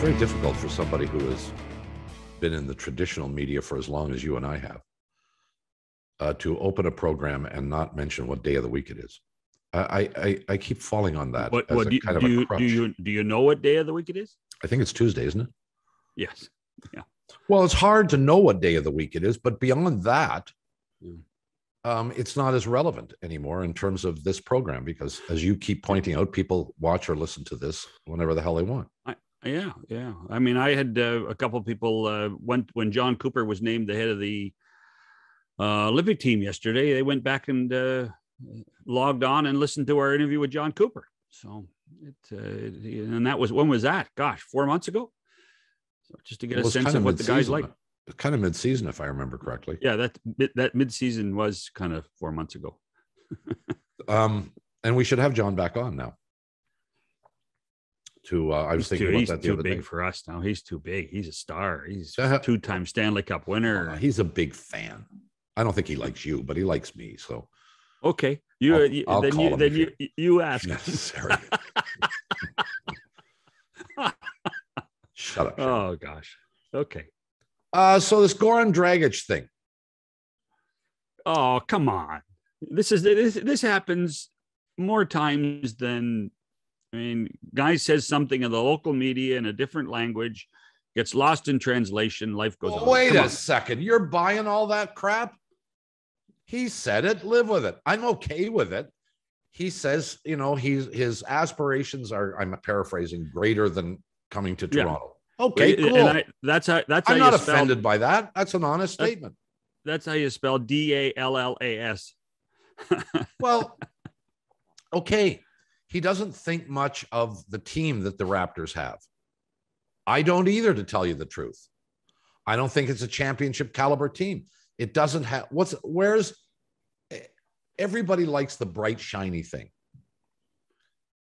very difficult for somebody who has been in the traditional media for as long as you and I have to open a program and not mention what day of the week it is. I keep falling on that. Do you know what day of the week it is? I think it's Tuesday, isn't it? Yes. Yeah. Well, it's hard to know what day of the week it is, but beyond that, it's not as relevant anymore in terms of this program because, as you keep pointing out, people watch or listen to this whenever the hell they want. Yeah. I mean, I had a couple of people when John Cooper was named the head of the Olympic team yesterday. They went back and logged on and listened to our interview with John Cooper. So and that was, when was that? Gosh, 4 months ago. So just to get a sense of what the guy's like. Kind of mid-season, if I remember correctly. Yeah, that mid-season was kind of 4 months ago. And we should have John back on now. I was thinking about that the other day. He's too big for us now. He's too big. He's a star. He's a two-time Stanley Cup winner. He's a big fan. I don't think he likes you, but he likes me. So okay, you ask. Necessary. Shut up. Oh gosh. Okay. So this Goran Dragic thing. Oh, come on. This happens more times than, I mean, guy says something in the local media in a different language, gets lost in translation, life goes on. Wait a second. You're buying all that crap? He said it, live with it. I'm okay with it. He says, his aspirations are, I'm paraphrasing, greater than coming to Toronto. Okay, cool. And I'm not offended by that. That's an honest statement. That's how you spell DALLAS. Well, okay. He doesn't think much of the team that the Raptors have. I don't either, to tell you the truth. I don't think it's a championship caliber team. It doesn't have everybody likes the bright, shiny thing,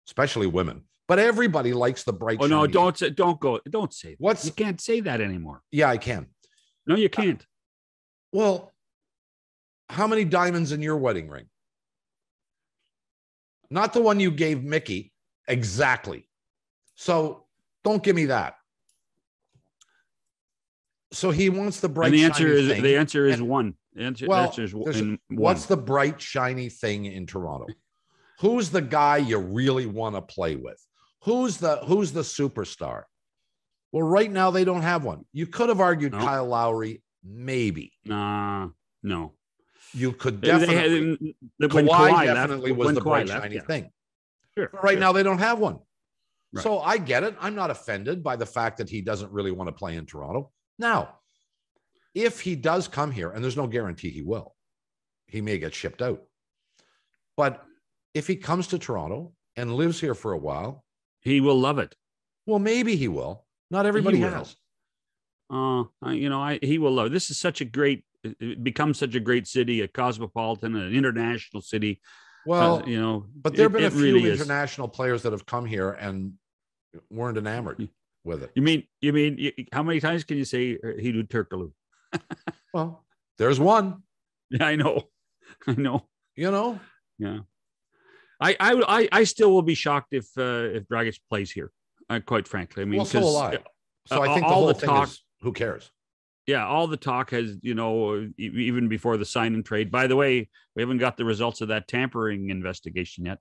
especially women. But everybody likes the bright. Oh no! Don't say that. You can't say that anymore. Yeah, I can. No, you can't. Well, how many diamonds in your wedding ring? Not the one you gave Mickey. Exactly. So don't give me that. So he wants the bright. And the answer is one. The answer is one. What's the bright, shiny thing in Toronto? Who's the guy you really want to play with? Who's the superstar? Well, right now they don't have one. You could have argued Kyle Lowry, maybe. No. You could definitely. Kawhi definitely was the bright, shiny thing. Sure. But right now they don't have one. Right. So I get it. I'm not offended by the fact that he doesn't really want to play in Toronto. Now, if he does come here, and there's no guarantee he will, he may get shipped out. But if he comes to Toronto and lives here for a while, he will love it. Well, maybe he will. Not everybody has. He will love it. This is it becomes such a great city, a cosmopolitan, an international city. Well, but there have been a few international players that have come here and weren't enamored with it. You mean, how many times can you say Hedo Turkoglu? Well, there's one. Yeah, I know. Yeah. I still will be shocked if Dragic plays here. Quite frankly, I mean, so will I. So I think the whole thing is, who cares? Yeah, all the talk has, even before the sign and trade. By the way, we haven't got the results of that tampering investigation yet.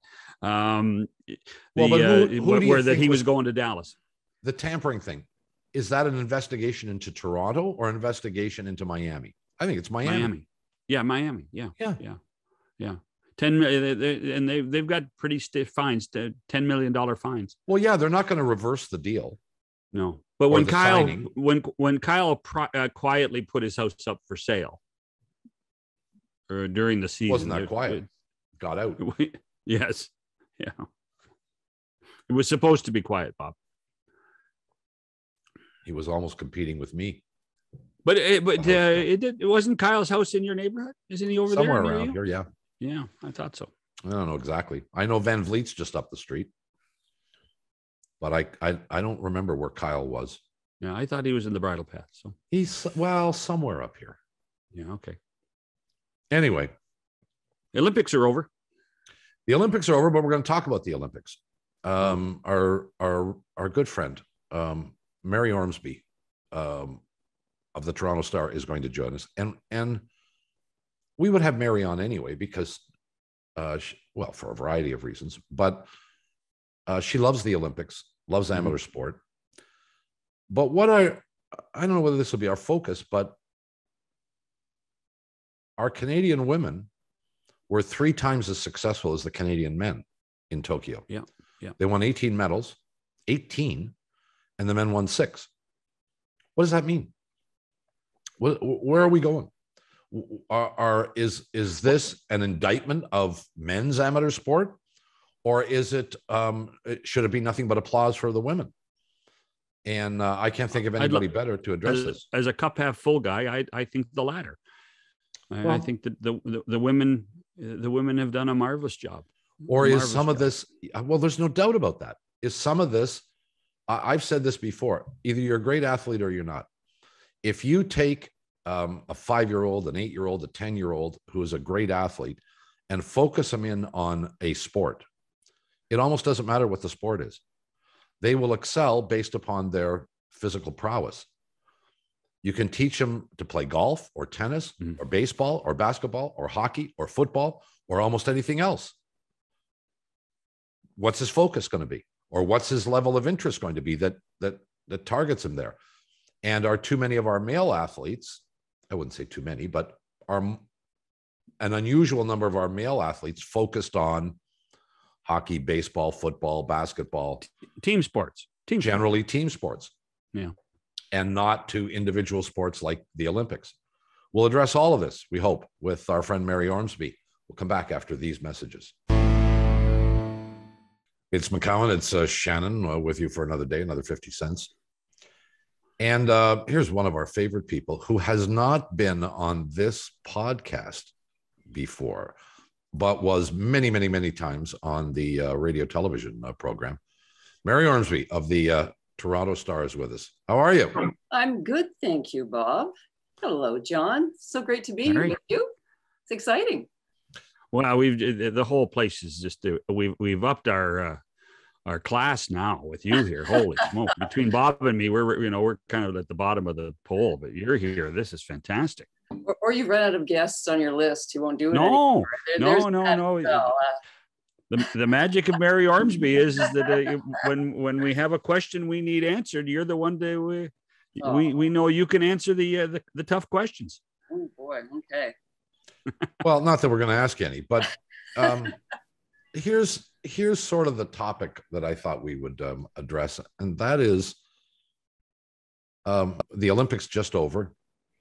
He was going to Dallas. The tampering thing, is that an investigation into Toronto or an investigation into Miami? I think it's Miami. Yeah, Miami. Yeah. 10 million, and they've got pretty stiff fines, $10 million fines. Well, yeah, they're not going to reverse the deal. No, but when Kyle quietly put his house up for sale during the season, wasn't that quiet? Got out. Yes, yeah. It was supposed to be quiet, Bob. He was almost competing with me. But it wasn't Kyle's house in your neighborhood, isn't he over somewhere there around here? Yeah. Yeah, I thought so. I don't know exactly. I know Van Vliet's just up the street, but I don't remember where Kyle was. Yeah, I thought he was in the Bridle Path. So he's somewhere up here. Yeah. Okay. Anyway, the Olympics are over. The Olympics are over, but we're going to talk about the Olympics. Our good friend, Mary Ormsby of the Toronto Star is going to join us, and we would have Mary on anyway because, well, for a variety of reasons, but she loves the Olympics, loves amateur sport. But what I don't know whether this will be our focus, but our Canadian women were 3 times as successful as the Canadian men in Tokyo. Yeah. They won 18 medals, 18, and the men won 6. What does that mean? Where are we going? Is this an indictment of men's amateur sport, or is it should it be nothing but applause for the women? And I can't think of anybody better to address this. As a cup half full guy, I think the latter. I think that the women have done a marvelous job. Or is some of this? Well, there's no doubt about that. Is some of this? I've said this before. Either you're a great athlete or you're not. If you take a 5-year-old, an 8-year-old, a 10-year-old who is a great athlete and focus them in on a sport, it almost doesn't matter what the sport is. They will excel based upon their physical prowess. You can teach them to play golf or tennis or baseball or basketball or hockey or football or almost anything else. What's his focus going to be? Or what's his level of interest going to be that targets him there? And are too many of our male athletes, I wouldn't say too many, but are an unusual number of our male athletes focused on hockey, baseball, football, basketball. Team sports. Generally team sports. Yeah. And not to individual sports like the Olympics. We'll address all of this, we hope, with our friend Mary Ormsby. We'll come back after these messages. It's McCowan. It's Shannon with you for another day, another 50 cents. And here's one of our favorite people who has not been on this podcast before, but was many, many, many times on the radio television program. Mary Ormsby of the Toronto Star is with us. How are you? I'm good, thank you, Bob. Hello, John. So great to be here with you. It's exciting. Well, the whole place is just we've upped our class now with you here. Holy smoke! Between Bob and me, we're kind of at the bottom of the poll, but you're here. This is fantastic. Or you've run out of guests on your list who won't do it anymore. No. The magic of Mary Ormsby is that when we have a question we need answered, you're the one to we know you can answer the tough questions. Oh boy, okay. Well, not that we're going to ask any, but here's sort of the topic that I thought we would address, and that is the Olympics just over.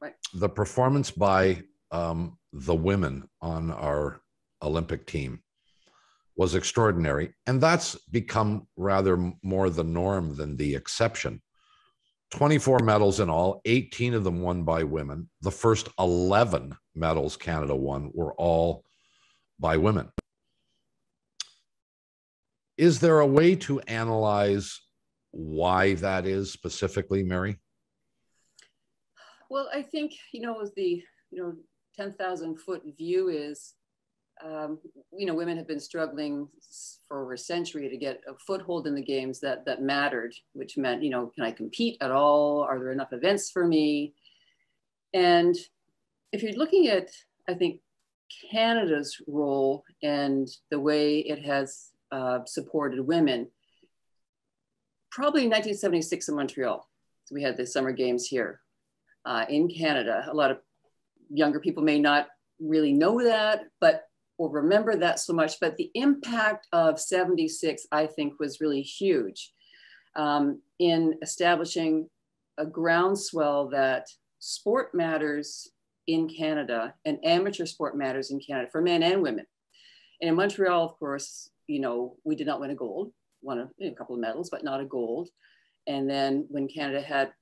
Right. The performance by the women on our Olympic team was extraordinary, and that's become rather more the norm than the exception. 24 medals in all, 18 of them won by women. The first 11 medals Canada won were all by women. Is there a way to analyze why that is specifically, Mary? Well, I think, the 10,000-foot view is, women have been struggling for over a century to get a foothold in the games that mattered, which meant, can I compete at all? Are there enough events for me? And if you're looking at, I think, Canada's role and the way it has supported women, probably in 1976 in Montreal. So we had the Summer Games here in Canada. A lot of younger people may not really know that, or remember that so much, but the impact of 76, I think, was really huge in establishing a groundswell that sport matters in Canada and amateur sport matters in Canada for men and women. And in Montreal, of course, we did not win a gold, won a couple of medals, but not a gold. And then when Canada had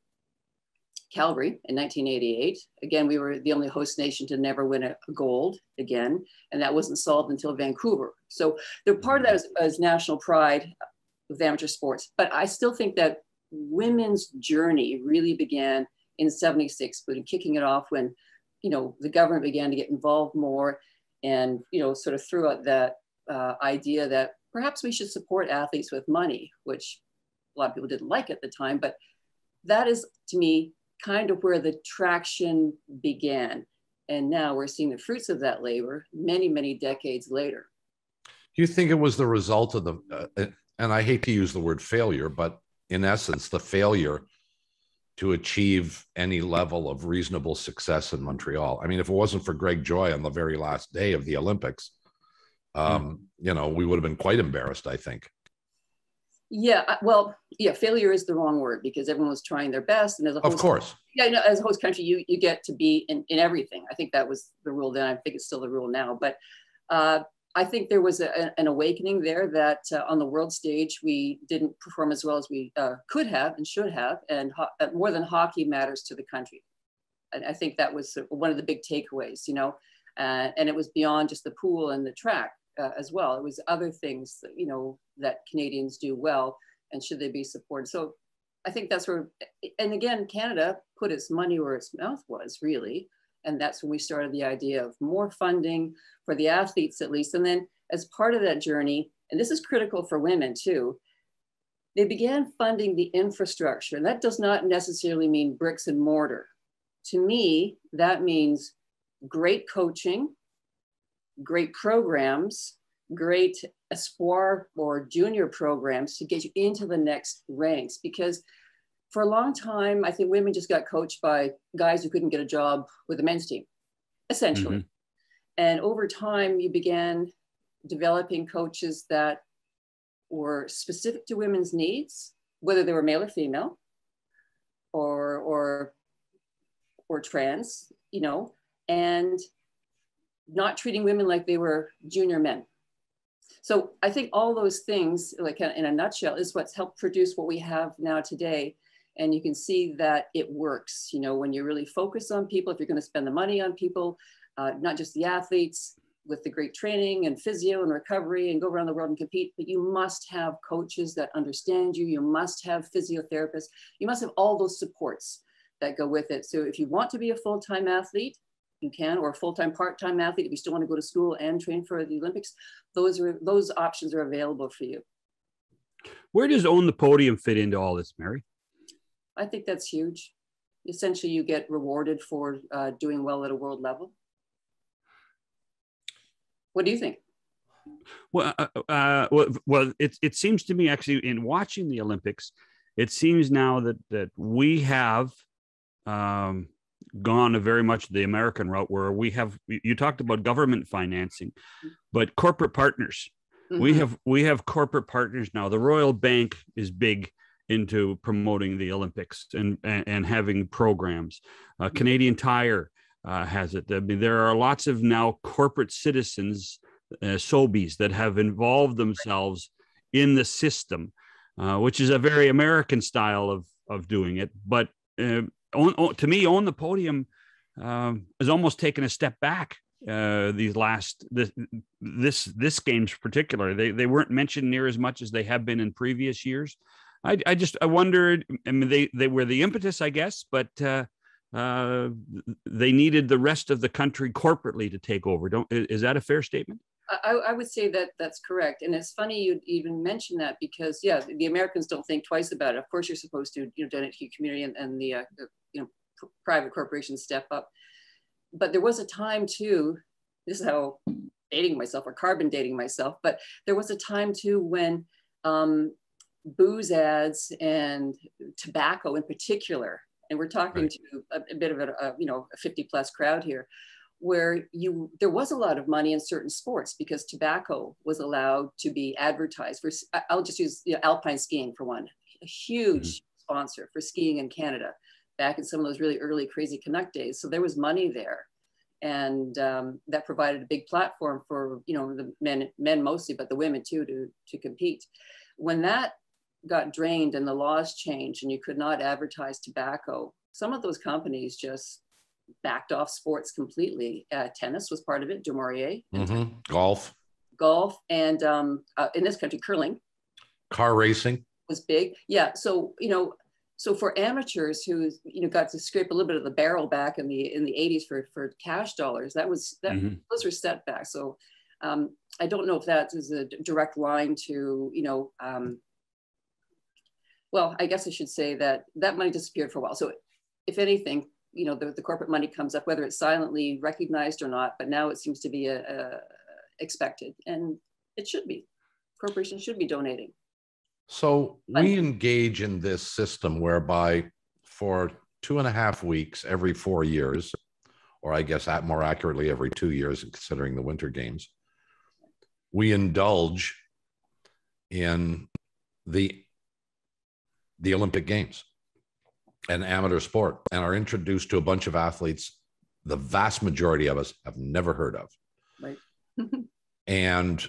Calgary in 1988. Again, we were the only host nation to never win a gold again, and that wasn't solved until Vancouver. So they're part of that as national pride with amateur sports. But I still think that women's journey really began in 76, but kicking it off when, the government began to get involved more and, sort of threw out that idea that perhaps we should support athletes with money, which a lot of people didn't like at the time, but that is, to me, kind of where the traction began. And now we're seeing the fruits of that labor many, many decades later. Do you think it was the result of the, and I hate to use the word failure, but in essence, the failure to achieve any level of reasonable success in Montreal? I mean, if it wasn't for Greg Joy on the very last day of the Olympics, you know, we would have been quite embarrassed, I think. Yeah, well, yeah, failure is the wrong word because everyone was trying their best. And as a host, of course, yeah, you know, as a host country, you get to be in everything. I think that was the rule then. I think it's still the rule now. But I think there was an awakening there that on the world stage, we didn't perform as well as we could have and should have. And more than hockey matters to the country. And I think that was one of the big takeaways, you know, and it was beyond just the pool and the track. As well. It was other things that, you know, that Canadians do well, and should they be supported. So I think that's where, and again, Canada put its money where its mouth was, really. And that's when we started the idea of more funding for the athletes, at least. And then as part of that journey, and this is critical for women too, they began funding the infrastructure. And that does not necessarily mean bricks and mortar. To me, that means great coaching, great programs, great espoir or junior programs to get you into the next ranks. Because for a long time, I think women just got coached by guys who couldn't get a job with the men's team, essentially. Mm-hmm. And over time, you began developing coaches that were specific to women's needs, whether they were male or female, or trans, you know, and not treating women like they were junior men. So I think all those things, like in a nutshell, is what's helped produce what we have now today. And you can see that it works, you know, when you really focus on people, if you're going to spend the money on people, not just the athletes with the great training and physio and recovery and go around the world and compete, but you must have coaches that understand you. You must have physiotherapists. You must have all those supports that go with it. So if you want to be a full-time athlete, you can, or a full-time, part-time athlete, if you still want to go to school and train for the Olympics, those options are available for you. Where does Own the Podium fit into all this, Mary? I think that's huge. Essentially, you get rewarded for doing well at a world level. What do you think? Well, it seems to me, actually, in watching the Olympics, it seems now that we have gone a very much the American route, where you talked about government financing, but corporate partners. Mm-hmm. We have corporate partners now. The Royal Bank is big into promoting the Olympics and having programs. Canadian Tire has it. I mean, there are lots of now corporate citizens, Sobeys, that have involved themselves in the system, which is a very American style of doing it. But to me, Own the Podium has almost taken a step back. This games particular, they weren't mentioned near as much as they have been in previous years. I wondered. I mean, they were the impetus, I guess, but they needed the rest of the country corporately to take over. Is that a fair statement? I would say that that's correct. And it's funny you even mention that, because yeah, the Americans don't think twice about it. Of course, you're supposed to, you know, donate to your community, and the you know, private corporations step up. But there was a time too, this is how dating myself or carbon dating myself, but there was a time too when booze ads and tobacco in particular, and we're talking right. to a bit of a you know, a 50+ crowd here, where there was a lot of money in certain sports because tobacco was allowed to be advertised for. I'll just use, you know, alpine skiing for one, a huge sponsor for skiing in Canada back in some of those really early Crazy Canuck days. So there was money there, and that provided a big platform for, you know, the men mostly, but the women too, to compete. When that got drained and the laws changed and you could not advertise tobacco, some of those companies just backed off sports completely. Tennis was part of it, Du Maurier. Golf, and in this country, curling. Car racing was big. Yeah. So, you know, so for amateurs who, you know, got to scrape a little bit of the barrel back in the 80s for cash dollars, those were setbacks. So I don't know if that is a direct line to, you know, Well, I guess I should say that that money disappeared for a while. So if anything, you know, the corporate money comes up, whether it's silently recognized or not, but now it seems to be expected, and it should be. Corporations should be donating. So we engage in this system whereby for 2.5 weeks every 4 years, or I guess more accurately every 2 years, considering the Winter Games, we indulge in the Olympic Games and amateur sport, and are introduced to a bunch of athletes the vast majority of us have never heard of. Right. And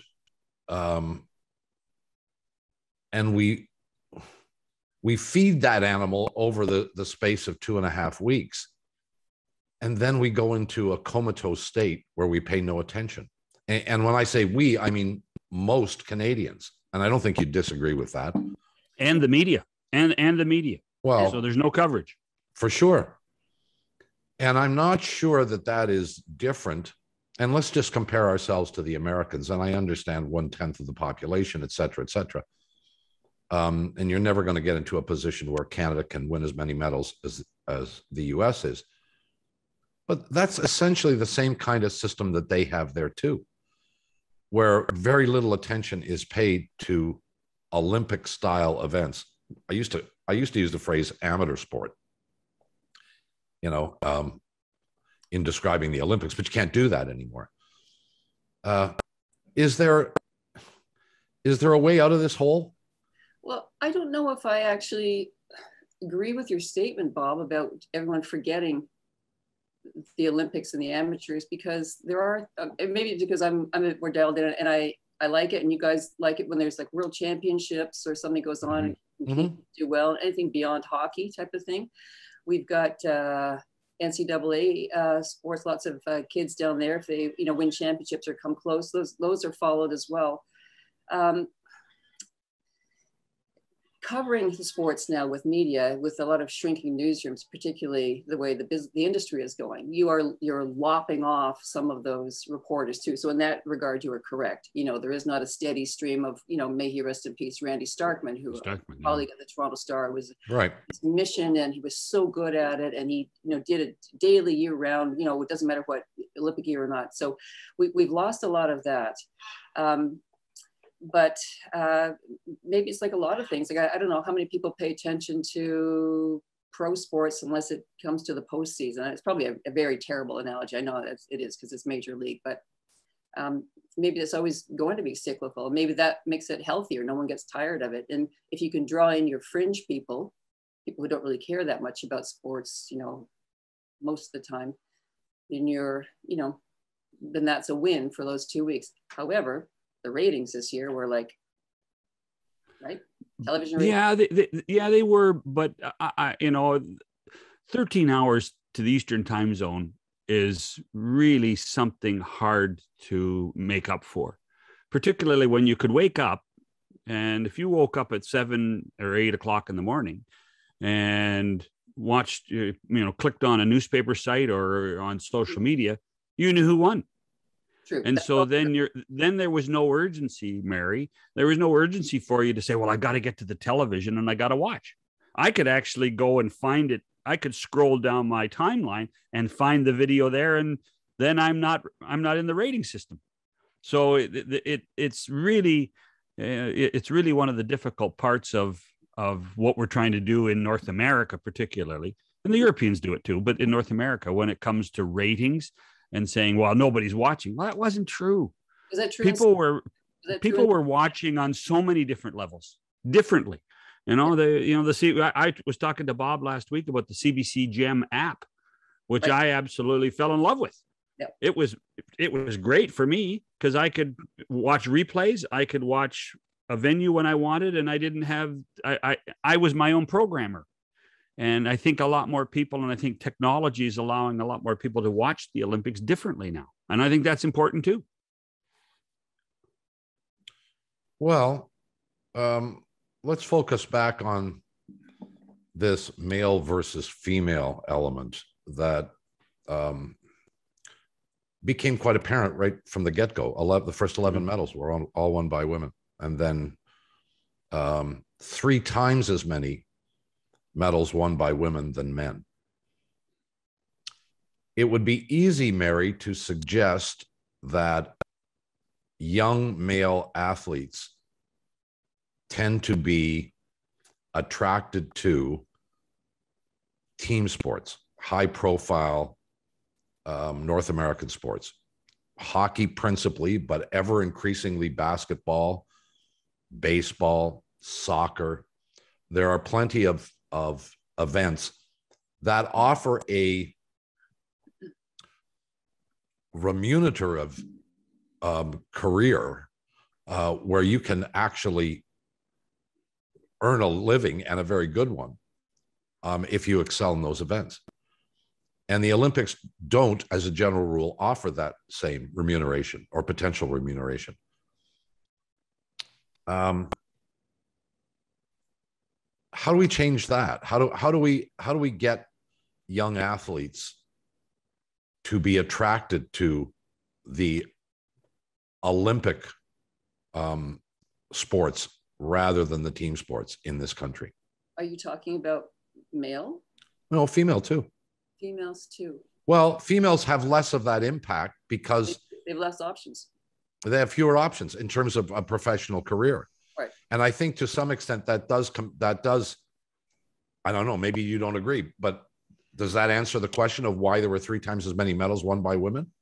we feed that animal over the space of 2.5 weeks. And then we go into a comatose state where we pay no attention. And when I say we, I mean most Canadians. And I don't think you'd disagree with that. And the media. And the media. Well, so there's no coverage. For sure. And I'm not sure that that is different. And let's just compare ourselves to the Americans. And I understand 1/10 of the population, et cetera, et cetera. And you're never going to get into a position where Canada can win as many medals as the US is. But that's essentially the same kind of system that they have there too, where very little attention is paid to Olympic style events. I used to use the phrase amateur sport, you know, in describing the Olympics, but you can't do that anymore. Is there a way out of this hole? Well, I don't know if I actually agree with your statement, Bob, about everyone forgetting the Olympics and the amateurs, because there are, maybe because I'm more dialed in and I like it, and you guys like it when there's like world championships or something goes on and do well, anything beyond hockey type of thing. We've got NCAA sports, lots of kids down there, if they, you know, win championships or come close, those are followed as well. Covering the sports now with media, with a lot of shrinking newsrooms, particularly the way the industry is going, you're lopping off some of those reporters too. So in that regard, you are correct. You know, there is not a steady stream of, you know, may he rest in peace, Randy Starkman, who colleague at the Toronto Star, was right. His mission, and he was so good at it, and he, you know, did it daily, year round. You know, it doesn't matter what Olympic year or not. So we've lost a lot of that. But maybe it's like a lot of things. Like I don't know how many people pay attention to pro sports unless it comes to the postseason. It's probably a very terrible analogy. I know it is because it's major league, but maybe it's always going to be cyclical. Maybe that makes it healthier. No one gets tired of it. And if you can draw in your fringe people who don't really care that much about sports, you know, most of the time, then that's a win for those 2 weeks. However, the ratings this year were like, right? Television ratings. Yeah, they were, but I 13 hours to the Eastern time zone is really something hard to make up for, particularly when you could wake up, and if you woke up at 7 or 8 o'clock in the morning and watched, clicked on a newspaper site or on social media, you knew who won. True. And so then there was no urgency, Mary. There was no urgency for you to say, well, I got to get to the television and I got to watch. I could actually go and find it. I could scroll down my timeline and find the video there. And then I'm not in the rating system. So it's really one of the difficult parts of what we're trying to do in North America, particularly, and the Europeans do it too, but in North America, when it comes to ratings, and saying, well, nobody's watching. Well, that wasn't true. Is that true? People were watching on so many different levels, differently. I was talking to Bob last week about the CBC Gem app, which right. I absolutely fell in love with. Yep. It was great for me because I could watch replays. I could watch a venue when I wanted, and I was my own programmer. And I think a lot more people, and I think technology is allowing a lot more people to watch the Olympics differently now. And I think that's important too. Well, let's focus back on this male versus female element that became quite apparent right from the get-go. The first 11 medals were all won by women. And then 3 times as many medals won by women than men. It would be easy, Mary, to suggest that young male athletes tend to be attracted to team sports, high profile North American sports, hockey principally, but ever increasingly basketball, baseball, soccer. There are plenty of events that offer a remunerative career where you can actually earn a living, and a very good one, if you excel in those events. And the Olympics don't, as a general rule, offer that same remuneration or potential remuneration. How do we change that? How do we get young athletes to be attracted to the Olympic sports rather than the team sports in this country? Are you talking about male? No, female too. Females too. Well, females have less of that impact because they have less options. They have fewer options in terms of a professional career. Right. And I think to some extent that does, I don't know, maybe you don't agree, but does that answer the question of why there were 3 times as many medals won by women?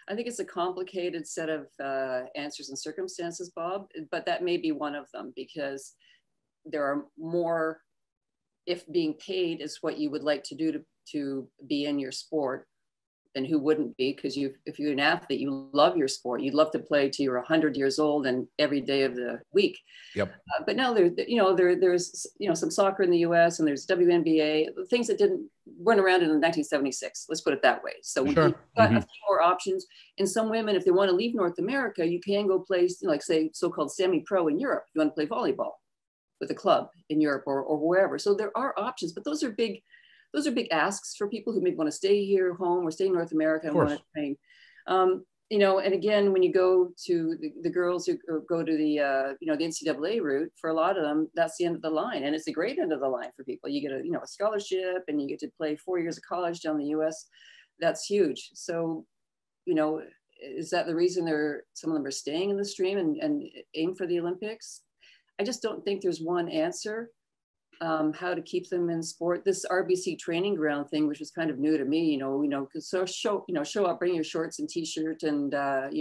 I think it's a complicated set of answers and circumstances, Bob, but that may be one of them, because there are more, if being paid is what you would like to do to be in your sport, then who wouldn't be? Because if you're an athlete, you love your sport. You'd love to play till you're 100 years old and every day of the week. Yep. But now there's some soccer in the U.S. and there's WNBA, things that weren't around in 1976. Let's put it that way. So sure. We've got a few more options. And some women, if they want to leave North America, you can go play, like say, so-called semi-pro in Europe. You want to play volleyball with a club in Europe or wherever. So there are options, but those are big asks for people who maybe want to stay here home or stay in North America and want to train. And again, when you go to the girls who go to the NCAA route, for a lot of them, that's the end of the line. And it's a great end of the line for people. You get a scholarship and you get to play 4 years of college down in the US. That's huge. So, is that the reason some of them are staying in the stream and aim for the Olympics? I just don't think there's one answer. How to keep them in sport. This RBC training ground thing, which was kind of new to me, so show up, bring your shorts and t-shirt and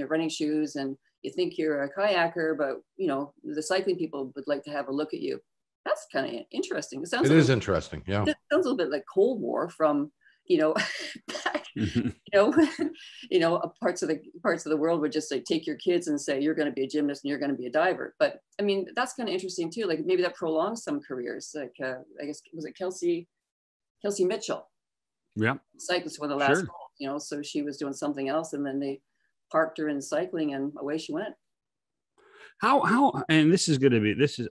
running shoes, and you think you're a kayaker, but the cycling people would like to have a look at you. That's kind of interesting. It is interesting. Yeah. It sounds a little bit like Cold War from back, parts of the world would just like take your kids and say, you're going to be a gymnast and you're going to be a diver. But I mean, that's kind of interesting too. Like maybe that prolongs some careers. Like I guess, was it Kelsey Mitchell? Yeah. Cyclist, one of the last goals, so she was doing something else and then they parked her in cycling and away she went. How, and this is,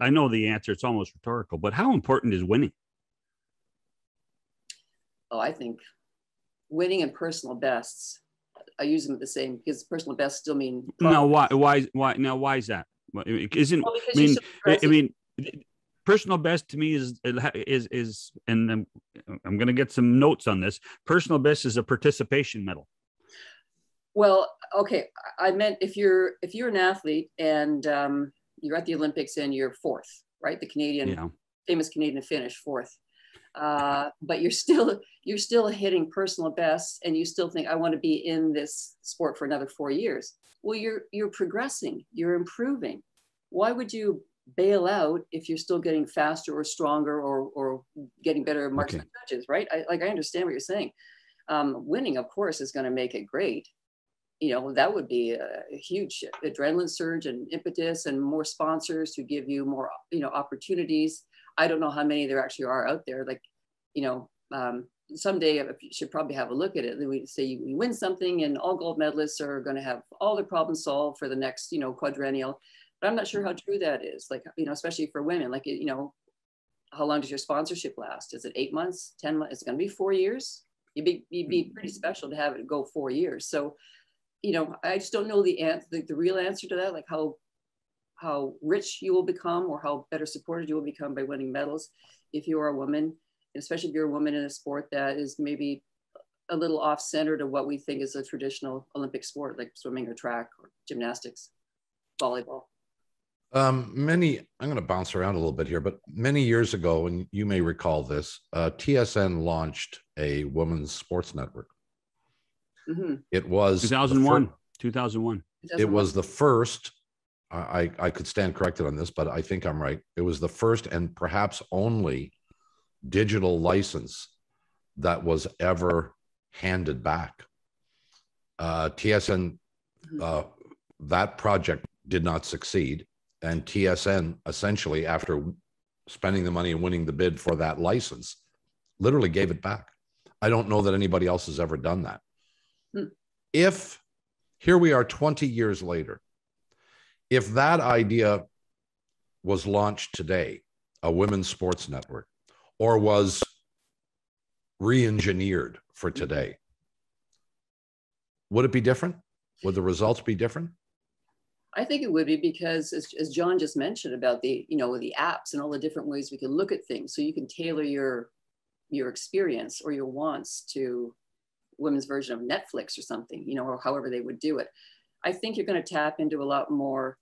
I know the answer, it's almost rhetorical, but how important is winning? Oh, I think winning and personal bests, I use them the same, because personal bests still mean. No, why is that? Personal best to me is, and I'm going to get some notes on this. Personal best is a participation medal. Well, okay. I meant if you're an athlete and you're at the Olympics and you're 4th, right? The famous Canadian finish 4th. But you're still hitting personal bests and you still think, I want to be in this sport for another 4 years. Well, you're progressing, you're improving. Why would you bail out if you're still getting faster or stronger or getting better marks and judges, right? I understand what you're saying. Winning, of course, is going to make it great. That would be a huge adrenaline surge and impetus and more sponsors to give you more, opportunities. I don't know how many there actually are out there. Like, someday you should probably have a look at it. We say you win something and all gold medalists are going to have all their problems solved for the next, quadrennial. But I'm not sure how true that is. Like, especially for women, like, how long does your sponsorship last? Is it 8 months, 10 months? Is it going to be 4 years? You'd be pretty special to have it go 4 years. So, I just don't know the real answer to that. Like how how rich you will become or how better supported you will become by winning medals if you are a woman, especially if you're a woman in a sport that is maybe a little off-center to what we think is a traditional Olympic sport, like swimming or track or gymnastics, volleyball. I'm going to bounce around a little bit here, but many years ago, and you may recall this, TSN launched a women's sports network. Mm-hmm. It was 2001. 2001. It was the first. I could stand corrected on this, but I think I'm right. It was the first and perhaps only digital license that was ever handed back. TSN, that project did not succeed. And TSN, essentially, after spending the money and winning the bid for that license, literally gave it back. I don't know that anybody else has ever done that. If, here we are 20 years later, if that idea was launched today, a women's sports network, or was re-engineered for today, would it be different? Would the results be different? I think it would be, because as John just mentioned about the, the apps and all the different ways we can look at things, so you can tailor your experience or your wants to women's version of Netflix or something, or however they would do it. I think you're going to tap into a lot more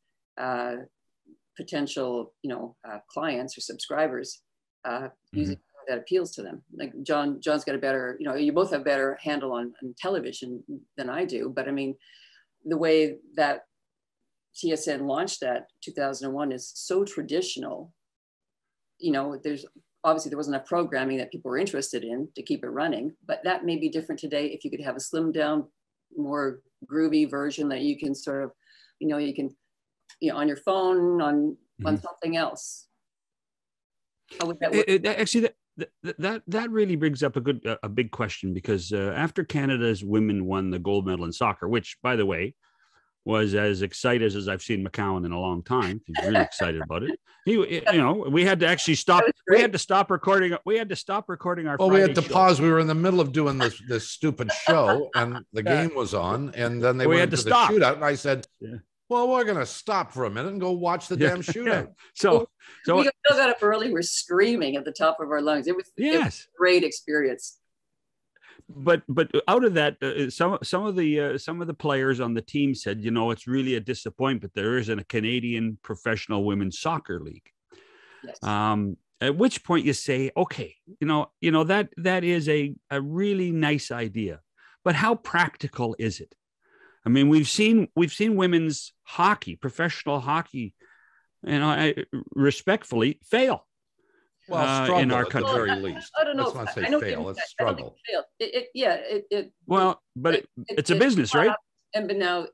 potential, clients or subscribers using that appeals to them. Like John's got a better, you both have better handle on television than I do, but I mean, the way that TSN launched that 2001 is so traditional. There's obviously there wasn't enough programming that people were interested in to keep it running, but that may be different today if you could have a slimmed down, more groovy version that you can sort of, you can, on your phone, on something else. How would that work? Actually, that really brings up a big question, because after Canada's women won the gold medal in soccer, which, by the way, was as excited as I've seen McCowan in a long time. He's really excited about it. We had to actually stop. We had to stop recording. We had to stop recording our. Well, Friday we had to show. pause. We were in the middle of doing this stupid show, and the game was on, and then they went had to the stop. shootout, and I said, "Well, we're going to stop for a minute and go watch the damn shootout." So we got up early. We're screaming at the top of our lungs. It was a great experience. But out of that, some of the players on the team said, it's really a disappointment. There isn't a Canadian professional women's soccer league. Yes. At which point you say, okay, that is a really nice idea, but how practical is it? I mean, we've seen women's hockey, professional hockey, respectfully fail. Well, struggle in our at country. the very least. I don't know. Let's not say fail. Let's struggle. It's a business, right? But now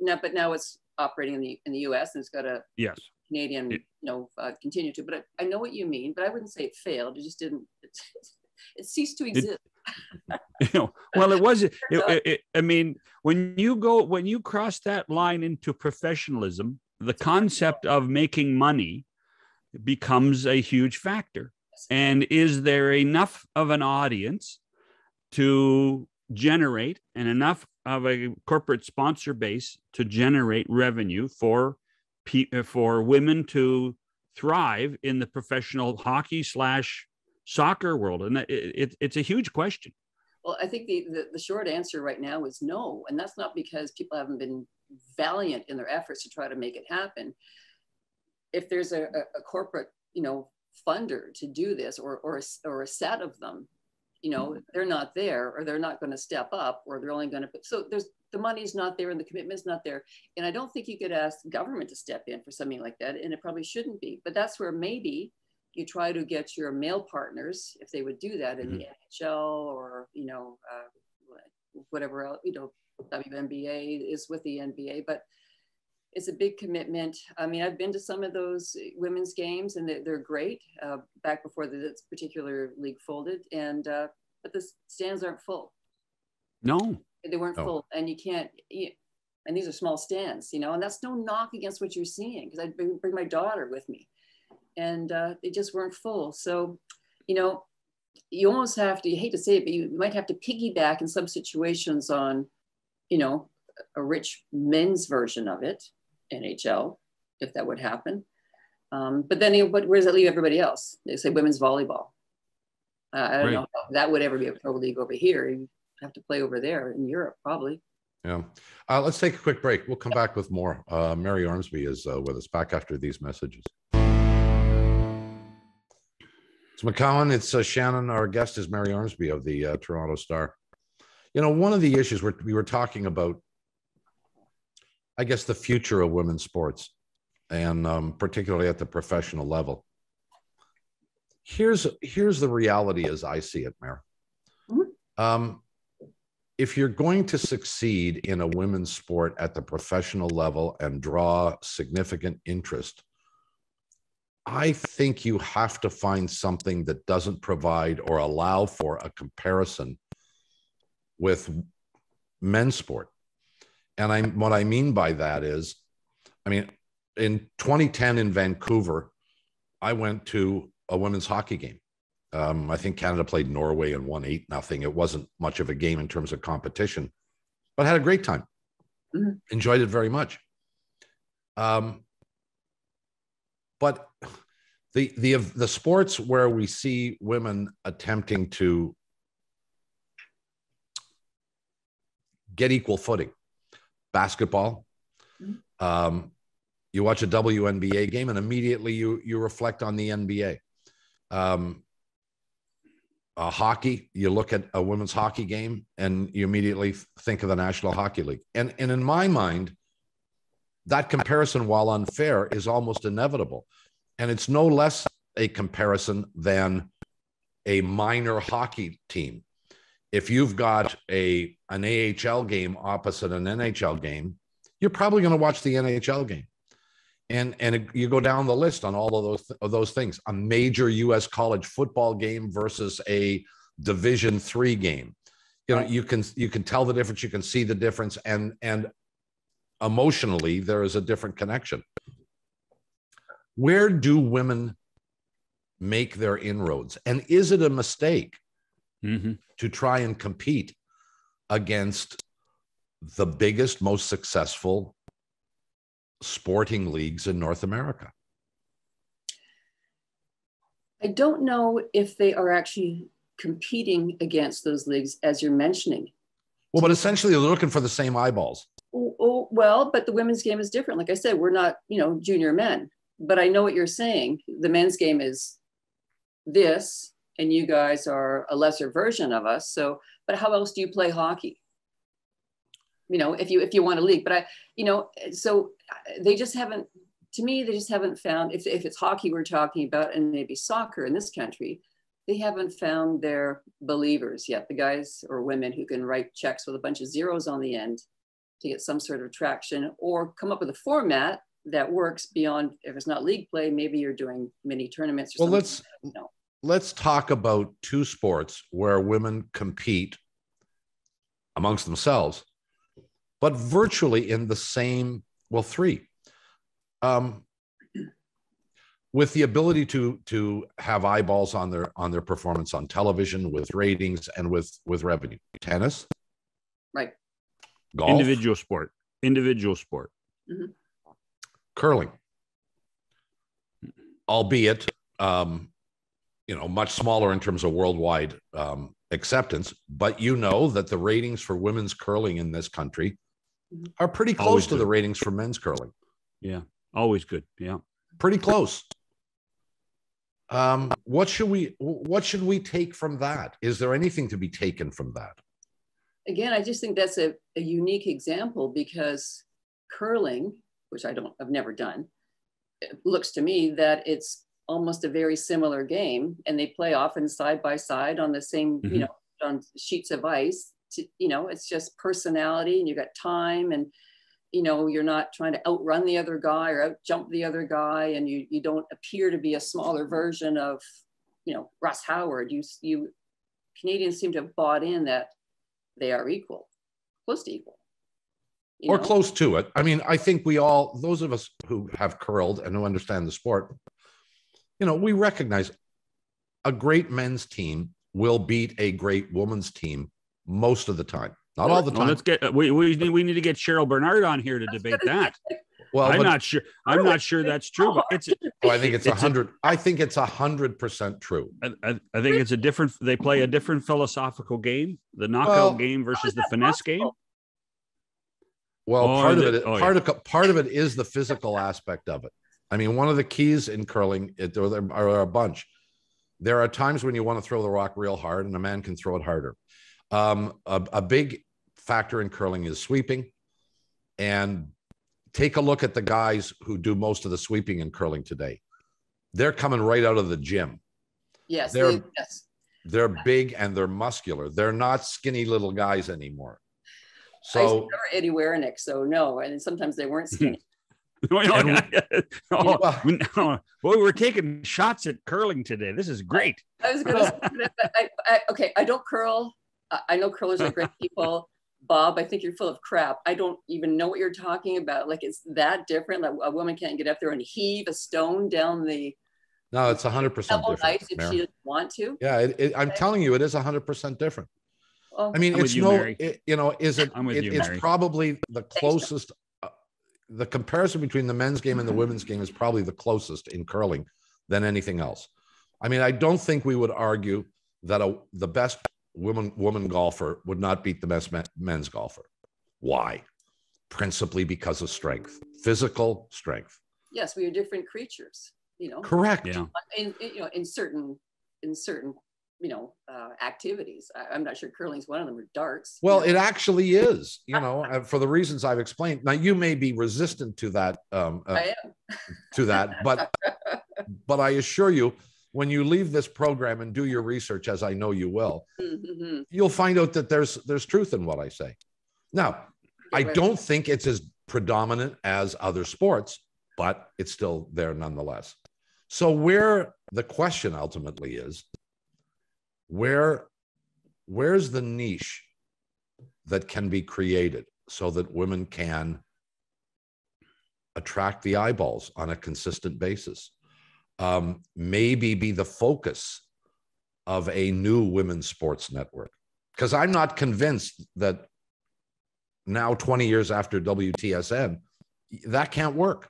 it's operating in the U.S. and it's got a Canadian, continue to. But I know what you mean. But I wouldn't say it failed. It just didn't. It ceased to exist. Well, it was. I mean, when you cross that line into professionalism, the concept of making money becomes a huge factor. And is there enough of an audience to generate, and enough of a corporate sponsor base to generate revenue for women to thrive in the professional hockey/soccer world? And it's a huge question. Well, I think the short answer right now is no. And that's not because people haven't been valiant in their efforts to try to make it happen. If there's a corporate, funder to do this, or a set of them, they're not there, or they're not going to step up, or they're only going to put, so the money's not there and the commitment's not there. And I don't think you could ask government to step in for something like that. And it probably shouldn't be, but that's where maybe you try to get your male partners, if they would do that in the NHL or, whatever else, WNBA is with the NBA, but it's a big commitment. I mean, I've been to some of those women's games and they're great, back before this particular league folded, and but the stands aren't full. No. They weren't full, and you can't, and these are small stands, and that's no knock against what you're seeing, because I bring my daughter with me, and they just weren't full. So, you almost have to, you hate to say it, but you might have to piggyback in some situations on, a rich men's version of it, NHL, if that would happen. But then, but where does that leave everybody else? They say women's volleyball. I don't know if that would ever be a pro league over here. You have to play over there in Europe, probably. Yeah. Let's take a quick break. We'll come back with more. Mary Ormsby is with us back after these messages. It's McCowan. It's Shannon. Our guest is Mary Ormsby of the Toronto Star. You know, one of the issues we were talking about, I guess, the future of women's sports, and particularly at the professional level. Here's the reality as I see it, Mary. Mm-hmm. If you're going to succeed in a women's sport at the professional level and draw significant interest, I think you have to find something that doesn't provide or allow for a comparison with men's sport. And what I mean by that is, I mean, in 2010 in Vancouver, I went to a women's hockey game. I think Canada played Norway and won 8-0. It wasn't much of a game in terms of competition, but had a great time. Mm-hmm. Enjoyed it very much. But the sports where we see women attempting to get equal footing, basketball, mm-hmm. You watch a WNBA game and immediately you reflect on the NBA. Hockey, you look at a women's hockey game and you immediately think of the National Hockey League. And in my mind, that comparison, while unfair, is almost inevitable. And it's no less a comparison than a minor hockey team. If you've got an AHL game opposite an NHL game, you're probably going to watch the NHL game. And you go down the list on all of those things. A major U.S. college football game versus a Division III game. You know, you can tell the difference. You can see the difference, and emotionally there is a different connection. Where do women make their inroads, and is it a mistake mm-hmm. to try and compete against the biggest, most successful sporting leagues in North America? I don't know if they are actually competing against those leagues as you're mentioning. Well, but essentially they're looking for the same eyeballs. Oh, well, but the women's game is different. Like I said, we're not, junior men, but I know what you're saying. The men's game is this, and you guys are a lesser version of us. So, but how else do you play hockey? If you want a league, but so they just haven't, to me, they just haven't found, if it's hockey we're talking about, and maybe soccer in this country, they haven't found their believers yet, the guys or women who can write checks with a bunch of zeros on the end to get some sort of traction, or come up with a format that works beyond, if it's not league play, maybe you're doing mini tournaments or something. Let's talk about two sports where women compete amongst themselves, but virtually in the same, three, with the ability to have eyeballs on their performance on television, with ratings and with revenue. Tennis, right? Golf, individual sport, mm-hmm. Curling, albeit much smaller in terms of worldwide acceptance, but that the ratings for women's curling in this country are pretty close to the ratings for men's curling. Yeah, always good. Yeah, pretty close. What should we take from that? Is there anything to be taken from that? Again, I just think that's a unique example, because curling, which I've never done, it looks to me that it's almost a very similar game, and they play often side by side on the same, mm-hmm. On sheets of ice. It's just personality, and you got time, and you're not trying to outrun the other guy or out jump the other guy, and you don't appear to be a smaller version of Russ Howard. You Canadians seem to have bought in that they are equal, close to equal. Or close to it. I mean, I think those of us who have curled and who understand the sport, we recognize a great men's team will beat a great women's team most of the time. Not all the time. Let's get we need to get Cheryl Bernard on here to debate that. Well, I'm not sure. I'm not sure that's true, but it's. Oh, I think it's 100. I think it's 100% true. I think it's a different. They play a different philosophical game, the knockout game versus the finesse game. Well, part of it is the physical aspect of it. I mean, one of the keys in curling, there are a bunch. There are times when you want to throw the rock real hard, and a man can throw it harder. A big factor in curling is sweeping, and take a look at the guys who do most of the sweeping in curling today. They're coming right out of the gym. Yes, they're big and they're muscular. They're not skinny little guys anymore. So Eddie Wernick, so no, and sometimes they weren't skinny. Boy, we're taking shots at curling today. This is great. I was going to say, okay, I don't curl. I know curlers are great people. Bob, I think you're full of crap. I don't even know what you're talking about. Like, it's that different. Like, a woman can't get up there and heave a stone down the. No, it's 100% different. Ice if she doesn't want to. Yeah, I'm telling you, it is 100% different. Well, I mean, it's it's probably the closest. The comparison between the men's game and the women's game is probably the closest in curling than anything else. I mean, I don't think we would argue that the best woman golfer would not beat the best men's golfer. Why? Principally because of strength, physical strength. Yes, we are different creatures. Correct. Yeah. In certain activities. I'm not sure curling's one of them, or darts. Well, it actually is. For the reasons I've explained. Now, you may be resistant to that. I am. To that, but I assure you, when you leave this program and do your research, as I know you will, you'll find out that there's truth in what I say. Now, I don't think it's as predominant as other sports, but it's still there nonetheless. So where the question ultimately is, where's the niche that can be created so that women can attract the eyeballs on a consistent basis? Maybe be the focus of a new women's sports network. Because I'm not convinced that now, 20 years after WTSN, that can't work.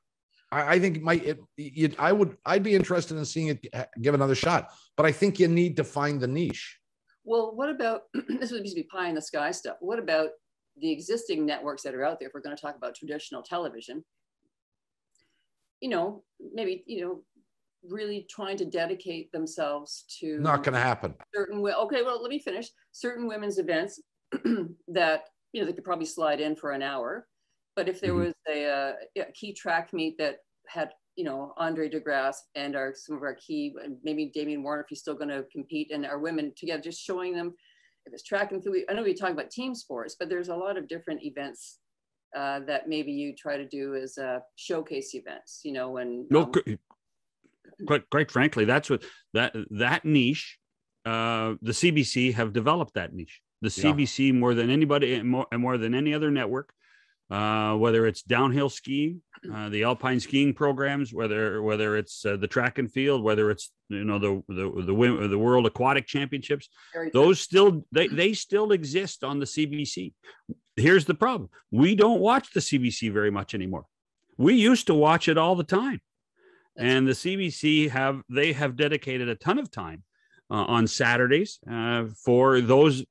I think I'd be interested in seeing it give another shot, but I think you need to find the niche. Well, what about, this would be pie in the sky stuff. What about the existing networks that are out there? If we're going to talk about traditional television, maybe, really trying to dedicate themselves to. Not going to happen. Okay, well, let me finish. Certain women's events that, they could probably slide in for an hour. But if there was a key track meet that had, Andre DeGrasse and some of our key, maybe Damien Warner, if he's still going to compete, and our women together, just showing them, if it's track and field. I know we talk about team sports, but there's a lot of different events that maybe you try to do as showcase events, when. Quite frankly, that's what that niche, the CBC have developed that niche. The CBC more than anybody, more than any other network. Whether it's downhill skiing, the alpine skiing programs, whether it's the track and field, whether it's the World Aquatic Championships, those still they still exist on the CBC. Here's the problem: we don't watch the CBC very much anymore. We used to watch it all the time, and the CBC have dedicated a ton of time on Saturdays for those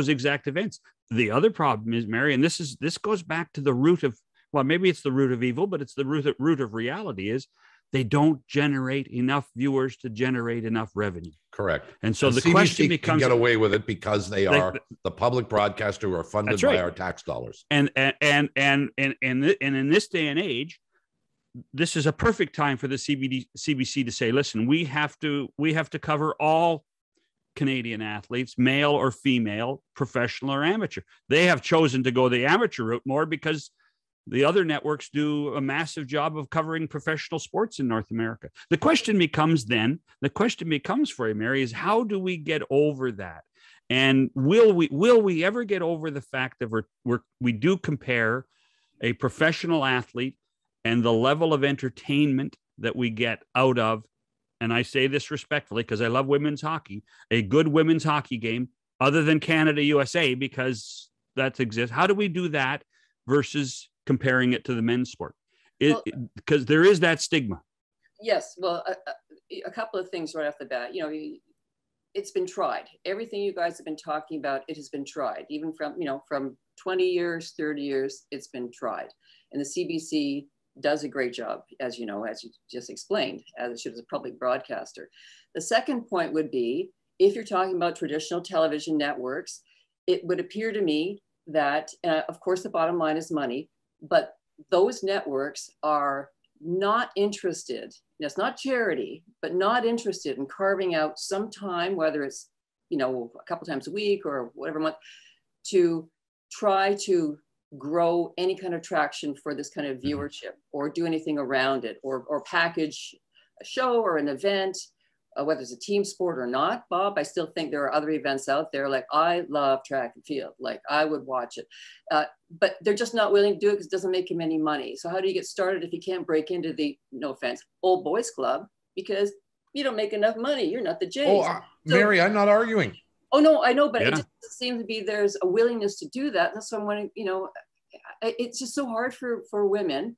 exact events. The other problem is, Mary, and this goes back to the root of, well, maybe it's the root of evil, but it's the root of reality, is they don't generate enough viewers to generate enough revenue. Correct. And so the CBC question becomes, can get away with it because they are the public broadcaster who are funded by our tax dollars. And in this day and age, this is a perfect time for the CBC to say, listen, we have to cover all Canadian athletes, male or female, professional or amateur. They have chosen to go the amateur route more because the other networks do a massive job of covering professional sports in North America. The question becomes for you, Mary, is how do we get over that? And will we ever get over the fact that we do compare a professional athlete and the level of entertainment that we get out of, and I say this respectfully because I love women's hockey, a good women's hockey game other than Canada, USA, because that exists. How do we do that versus comparing it to the men's sport? Because there is that stigma. Yes. Well, a couple of things right off the bat. It's been tried. Everything you guys have been talking about, it has been tried. Even from 20 years, 30 years, it's been tried. And the CBC does a great job, as you just explained, as it should as a public broadcaster. The second point would be, if you're talking about traditional television networks, it would appear to me that, of course, the bottom line is money, but those networks are not interested, it's not charity, but not interested in carving out some time, whether it's, a couple times a week or whatever month, to try to grow any kind of traction for this kind of viewership, or do anything around it, or package a show or an event, whether it's a team sport or not. Bob, I still think there are other events out there. Like, I love track and field. Like, I would watch it. But they're just not willing to do it because it doesn't make him any money. So how do you get started if you can't break into the, no offense, old boys club, because you don't make enough money? You're not the Jays. Mary, I'm not arguing. Oh, no, I know, but it just seems to be there's a willingness to do that. That's why I'm wondering, it's just so hard for women,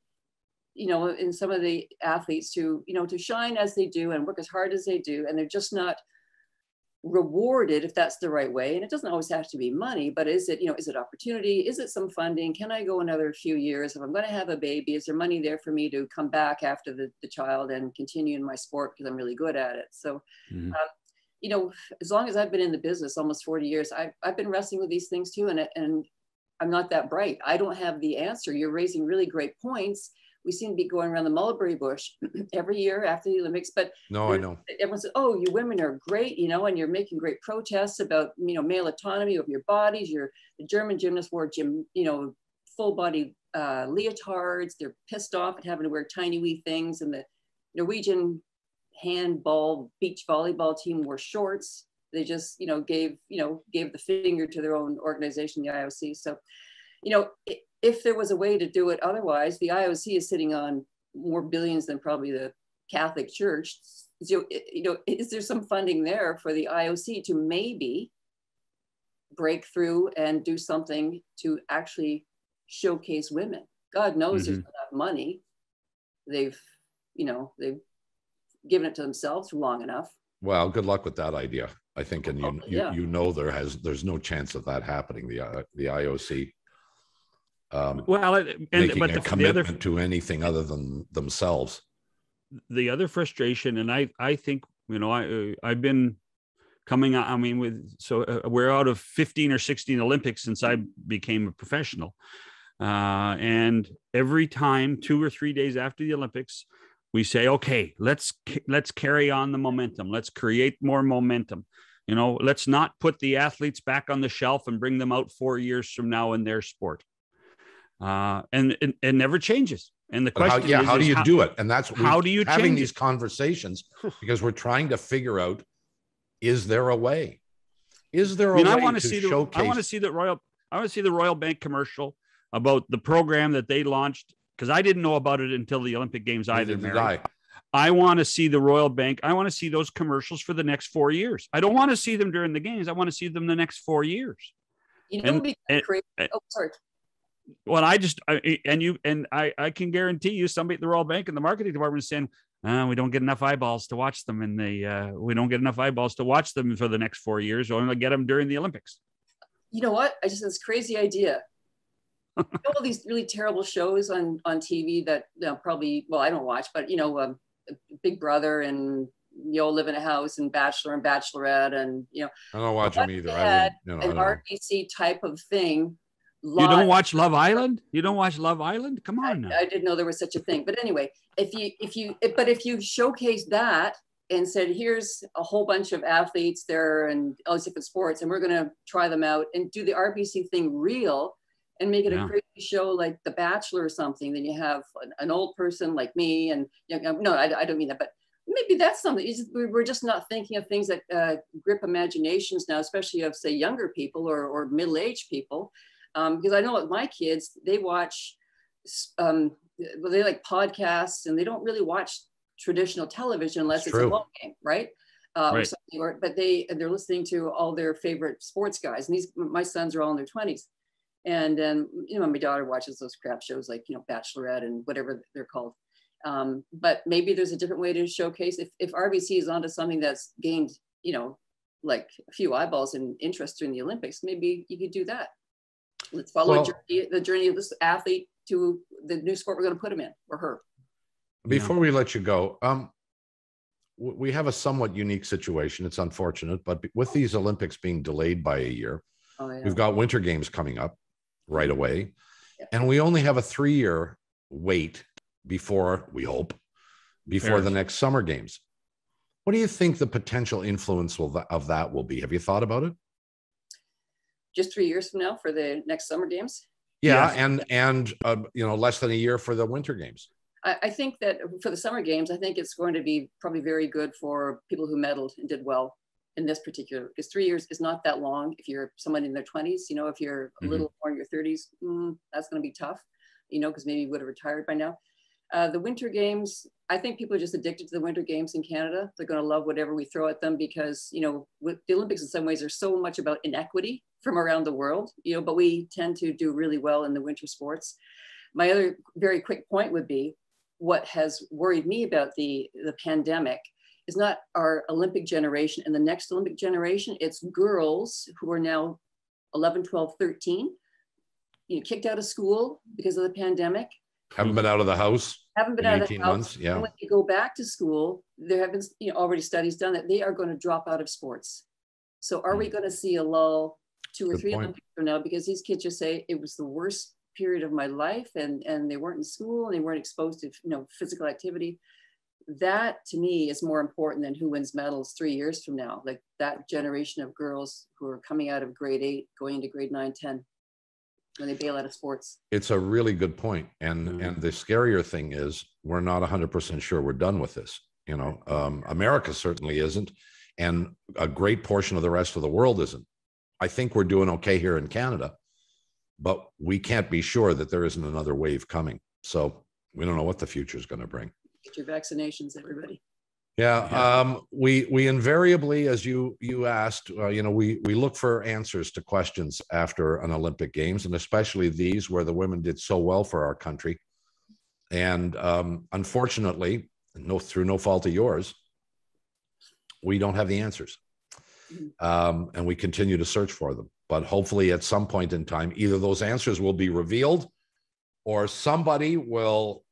in some of the athletes to shine as they do and work as hard as they do. And they're just not rewarded, if that's the right way. And it doesn't always have to be money, but is it opportunity? Is it some funding? Can I go another few years? If I'm going to have a baby, is there money there for me to come back after the child and continue in my sport because I'm really good at it? So, as long as I've been in the business, almost 40 years, I've been wrestling with these things too. And I'm not that bright. I don't have the answer. You're raising really great points. We seem to be going around the mulberry bush every year after the Olympics, but no, I know. Everyone says, "Oh, you women are great," and you're making great protests about, male autonomy of your bodies. The German gymnasts wore full body leotards. They're pissed off at having to wear tiny wee things. And the Norwegian handball beach volleyball team wore shorts. They just, gave the finger to their own organization, the IOC. So, if there was a way to do it otherwise, the IOC is sitting on more billions than probably the Catholic Church. So, is there some funding there for the IOC to maybe break through and do something to actually showcase women? God knows there's enough money. They've given it to themselves for long enough. Well, good luck with that idea. I think, and there's no chance of that happening. The IOC. Making a commitment to anything other than themselves. The other frustration, and I think, I've been coming out, we're out of 15 or 16 Olympics since I became a professional. And every time, 2 or 3 days after the Olympics, we say, okay, let's carry on the momentum. Let's create more momentum. Let's not put the athletes back on the shelf and bring them out 4 years from now in their sport. And it never changes. And the question is, how do you do it? And that's how do you having these conversations because we're trying to figure out, is there a way? Is there a way to showcase? I want to see the Royal Bank commercial about the program that they launched, because I didn't know about it until the Olympic Games either. I want to see the Royal Bank. I want to see those commercials for the next 4 years. I don't want to see them during the games. I want to see them the next 4 years. Crazy. Oh, sorry. Well, I can guarantee you somebody at the Royal Bank in the marketing department is saying, we don't get enough eyeballs to watch them. And we don't get enough eyeballs to watch them for the next 4 years. We're only get them during the Olympics. You know what? I just had this crazy idea. All these really terrible shows on TV that probably, well, I don't watch, but Big Brother and Live in a House and Bachelor and Bachelorette and I don't watch them either. An RBC type of thing. You don't watch Love Island? You don't watch Love Island? Come on now. I didn't know there was such a thing. But anyway, if you showcase that and said, here's a whole bunch of athletes there and all these different sports, and we're going to try them out and do the RBC thing real and make it a crazy show like The Bachelor or something, then you have an old person like me. And no, I don't mean that, but maybe that's something. We're just not thinking of things that grip imaginations now, especially of, say, younger people or middle-aged people. Because I know with my kids, they watch, they like podcasts and they don't really watch traditional television unless it's a ball game, right? Or something. But they're listening to all their favorite sports guys. And my sons are all in their 20s. And then, you know, my daughter watches those crap shows like, you know, Bachelorette and whatever they're called. But maybe there's a different way to showcase. If RBC is onto something that's gained, you know, like a few eyeballs and interest during the Olympics, maybe you could do that. Let's follow the journey of this athlete to the new sport we're going to put him in, or her. Before we let you go, we have a somewhat unique situation. It's unfortunate, but with these Olympics being delayed by a year, we've got Winter Games coming up right away. Yeah. And we only have a 3-year wait before, we hope, before the next Summer Games. What do you think the potential influence of that will be? Have you thought about it? Just 3 years from now for the next Summer Games? Yeah, yes. and you know, less than a year for the Winter Games. I think that for the Summer Games, I think it's going to be probably very good for people who medaled and did well in this particular, because 3 years is not that long. If you're someone in their 20s, you know, if you're a little more in your 30s, that's going to be tough, you know, because maybe you would have retired by now. The Winter Games, I think people are just addicted to the Winter Games in Canada. They're going to love whatever we throw at them because, you know, the Olympics in some ways are so much about inequity from around the world, you know, but we tend to do really well in the winter sports. My other very quick point would be, what has worried me about the pandemic is not our Olympic generation and the next Olympic generation. It's girls who are now 11, 12, 13, you know, kicked out of school because of the pandemic. Haven't been out of the house. Haven't been out of the 18 house. months. Yeah. And when they go back to school, there have been, you know, already studies done that they are going to drop out of sports. So are we going to see a lull 2 or 3 Olympics from now? Because these kids just say it was the worst period of my life, and they weren't in school and they weren't exposed to, you know, physical activity. That to me is more important than who wins medals 3 years from now. Like that generation of girls who are coming out of grade 8, going into grade 9, 10, when they bail out of sports. It's a really good point. And the scarier thing is we're not 100% sure we're done with this. You know, America certainly isn't. And a great portion of the rest of the world isn't. I think we're doing okay here in Canada, but we can't be sure that there isn't another wave coming. So we don't know what the future is going to bring. Get your vaccinations, everybody. Yeah. We invariably, as you asked, you know, we look for answers to questions after an Olympic Games, and especially these where the women did so well for our country. And unfortunately, through no fault of yours, we don't have the answers. And we continue to search for them. But hopefully at some point in time, either those answers will be revealed or somebody will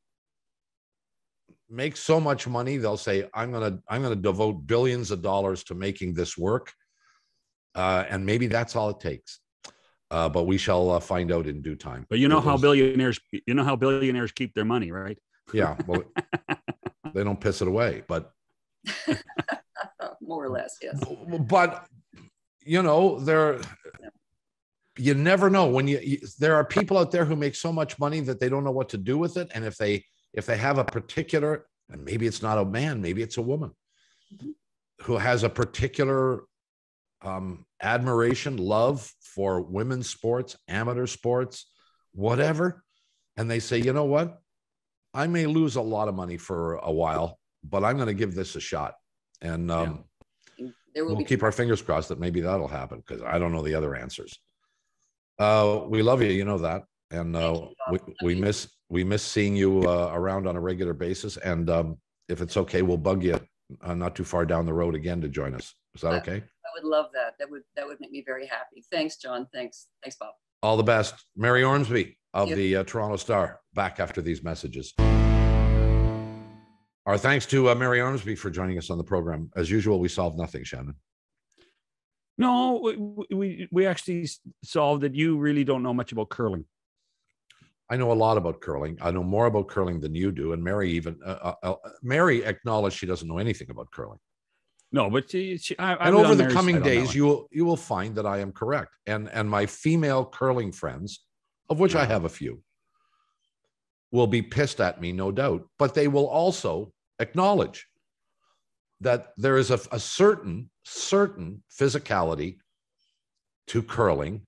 make so much money, they'll say, I'm going to devote billions of dollars to making this work. And maybe that's all it takes. But we shall find out in due time. But you know how billionaires keep their money, right? Yeah. Well, they don't piss it away, but more or less, yes. But you know, you never know when there are people out there who make so much money that they don't know what to do with it. And if they have a particular, and maybe it's not a man, maybe it's a woman who has a particular admiration, love for women's sports, amateur sports, whatever. And they say, you know what? I may lose a lot of money for a while, but I'm going to give this a shot. And we'll keep our fingers crossed that maybe that'll happen, because I don't know the other answers. We love you, you know that. And we miss seeing you around on a regular basis. And if it's okay, we'll bug you not too far down the road again to join us. Is that okay? I would love that. That would make me very happy. Thanks, John. Thanks, Bob. All the best. Mary Ormsby of the Toronto Star, back after these messages. Our thanks to Mary Ormsby for joining us on the program. As usual, we solved nothing, Shannon. No, we actually solved that you really don't know much about curling. I know a lot about curling. I know more about curling than you do. And Mary Mary acknowledged she doesn't know anything about curling. No, but and over the coming days, you will find that I am correct. And my female curling friends, of which I have a few, will be pissed at me, no doubt. But they will also acknowledge that there is a certain physicality to curling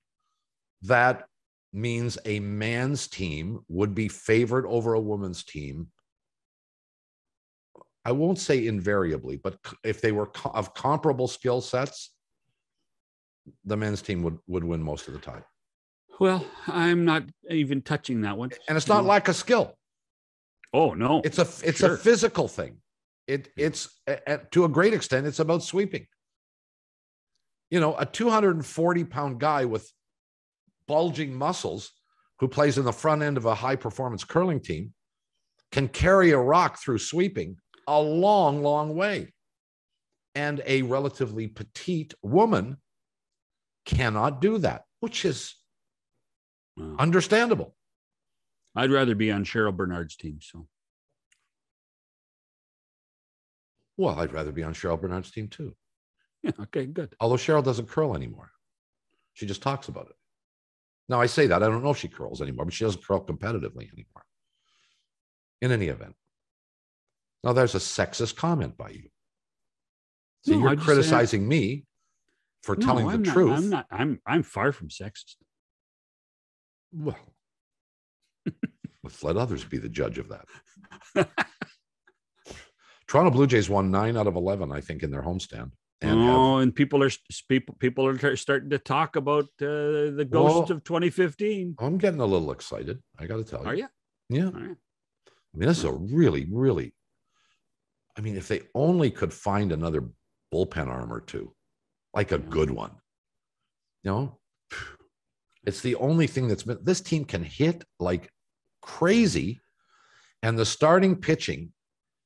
that means a man's team would be favored over a woman's team. I won't say invariably, but if they were of comparable skill sets, the men's team would win most of the time. Well, I'm not even touching that one. And it's not lack of skill. Oh, no. It's a physical thing. It's to a great extent, it's about sweeping. You know, a 240-pound guy with bulging muscles who plays in the front end of a high-performance curling team can carry a rock through sweeping a long, long way. And a relatively petite woman cannot do that, which is understandable. I'd rather be on Cheryl Bernard's team. So, well, I'd rather be on Cheryl Bernard's team too. Yeah. Okay. Good. Although Cheryl doesn't curl anymore, she just talks about it. Now I say that I don't know if she curls anymore, but she doesn't curl competitively anymore. In any event, now there's a sexist comment by you. So you're criticizing me for telling the truth. I'm far from sexist. Well, let's let others be the judge of that. Toronto Blue Jays won 9 out of 11, I think, in their homestand. And people are starting to talk about the ghost of 2015. I'm getting a little excited. I got to tell you. Are you? Yeah. All right. I mean, this is a really, really. I mean, if they only could find another bullpen arm or two, like a good one, you know, it's the only thing that's been. This team can hit like crazy, and the starting pitching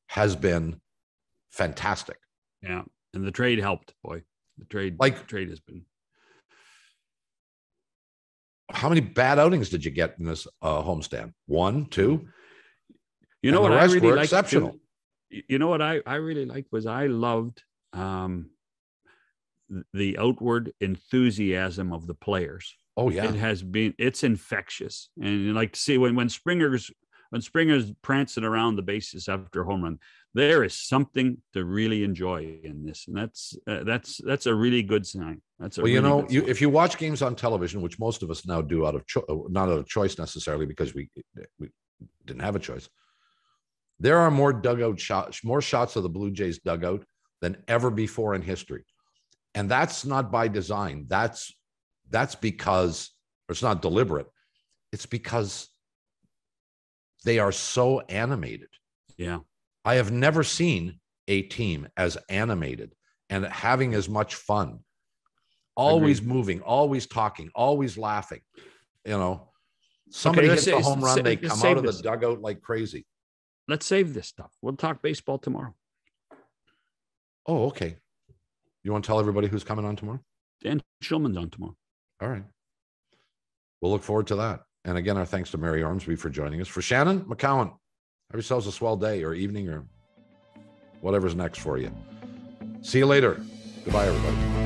has been fantastic. Yeah. And the trade helped, boy. The trade has been. How many bad outings did you get in this homestand? 1, 2? You know what I really liked? Exceptional. You know what I really liked was I loved the outward enthusiasm of the players. Oh yeah, it's infectious, and like to see when Springer's prancing around the bases after a home run, there is something to really enjoy in this, and that's a really good sign. If you watch games on television, which most of us now do not out of choice necessarily because we didn't have a choice, there are more shots of the Blue Jays dugout than ever before in history, and that's not by design. That's because, or it's not deliberate. It's because they are so animated. Yeah. I have never seen a team as animated and having as much fun, always moving, always talking, always laughing. You know, somebody hits a home run, they come out of the dugout like crazy. Let's save this stuff. We'll talk baseball tomorrow. Oh, okay. You want to tell everybody who's coming on tomorrow? Dan Shulman's on tomorrow. All right. We'll look forward to that. And again, our thanks to Mary Ormsby for joining us. For Shannon McCowan, have yourselves a swell day or evening or whatever's next for you. See you later. Goodbye, everybody.